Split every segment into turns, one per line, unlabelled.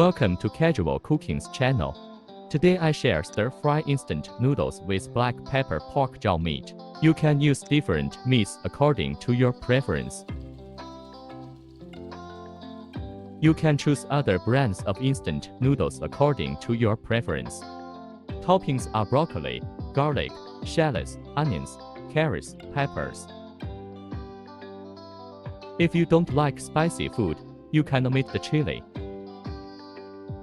Welcome to Casual Cooking's channel. Today I share stir-fry instant noodles with black pepper pork jaw meat. You can use different meats according to your preference. You can choose other brands of instant noodles according to your preference. Toppings are broccoli, garlic, shallots, onions, carrots, peppers. If you don't like spicy food, you can omit the chili.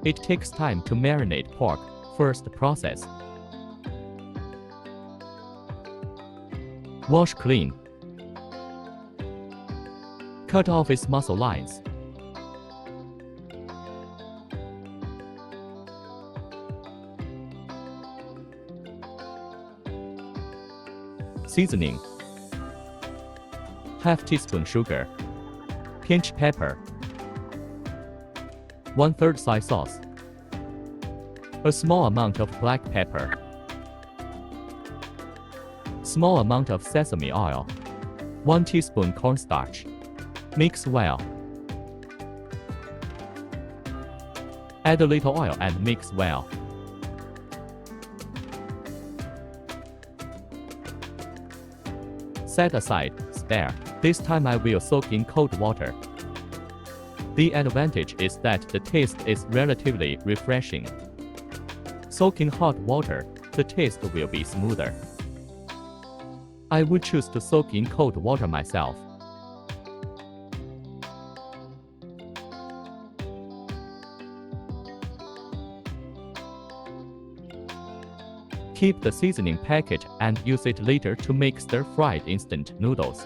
It takes time to marinate pork. First process. Wash clean. Cut off its muscle lines. Seasoning. Half teaspoon sugar. Pinch pepper. 1/3 soy sauce. A small amount of black pepper. Small amount of sesame oil. 1 teaspoon cornstarch. Mix well. Add a little oil and mix well. Set aside, spare. This time I will soak in cold water. The advantage is that the taste is relatively refreshing. Soak in hot water, the taste will be smoother. I would choose to soak in cold water myself. Keep the seasoning packet and use it later to make stir-fried instant noodles.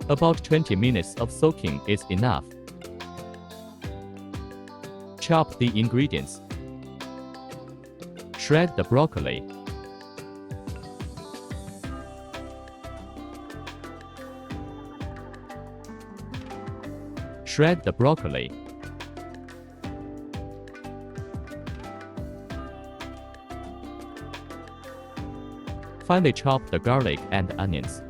About 20 minutes of soaking is enough. Chop the ingredients. Shred the broccoli. Shred the broccoli. Finely chop the garlic and onions.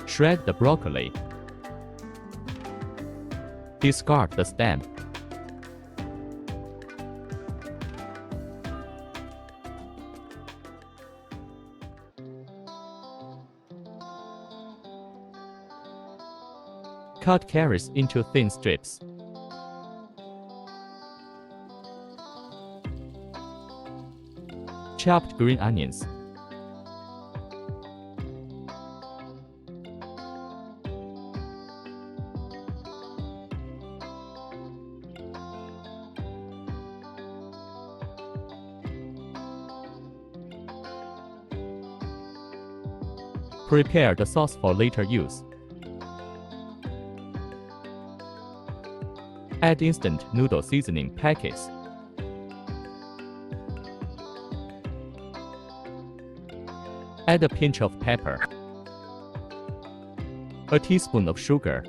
Shred the broccoli. Discard the stem. Cut carrots into thin strips. Chopped green onions. Prepare the sauce for later use. Add instant noodle seasoning packets. Add a pinch of pepper. A teaspoon of sugar.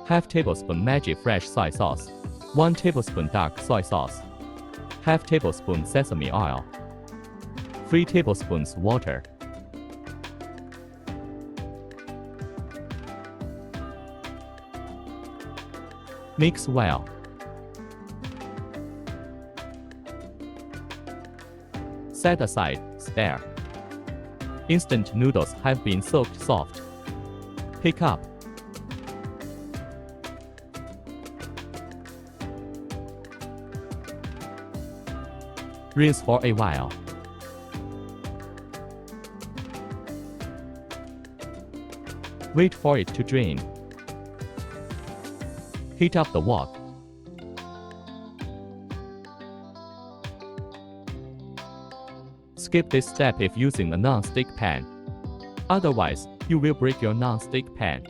Half tablespoon Maggi fresh soy sauce. 1 tablespoon dark soy sauce. Half tablespoon sesame oil. 3 tablespoons water. Mix well. Set aside, spare. Instant noodles have been soaked soft. Pick up. Rinse for a while. Wait for it to drain. Heat up the wok. Skip this step if using a non-stick pan. Otherwise, you will break your non-stick pan.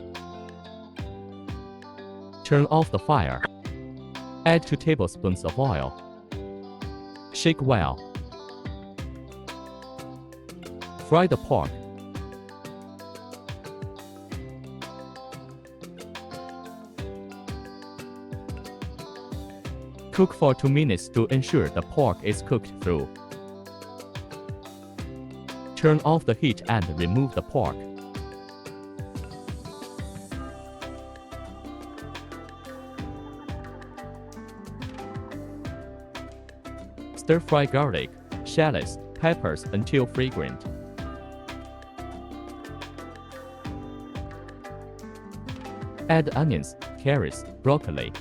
Turn off the fire. Add 2 tablespoons of oil. Shake well. Fry the pork. Cook for 2 minutes to ensure the pork is cooked through. Turn off the heat and remove the pork. Stir-fry garlic, shallots, peppers until fragrant. Add onions, carrots, broccoli.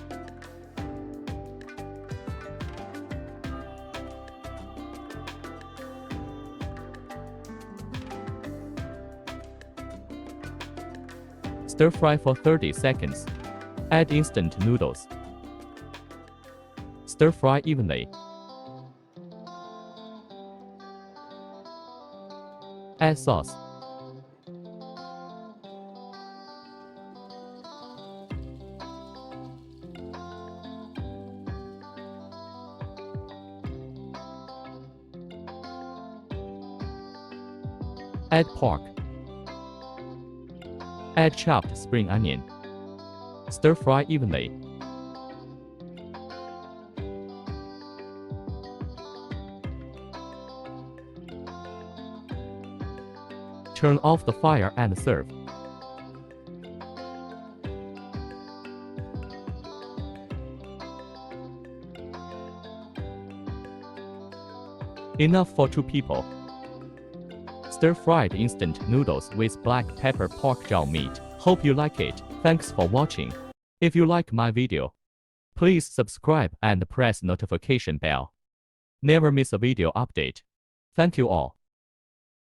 Stir-fry for 30 seconds. Add instant noodles. Stir-fry evenly. Add sauce. Add pork. Add chopped spring onion. Stir-fry evenly. Turn off the fire and serve. Enough for 2 people. Stir-fried instant noodles with black pepper pork jaw meat. Hope you like it. Thanks for watching. If you like my video, please subscribe and press notification bell. Never miss a video update. Thank you all.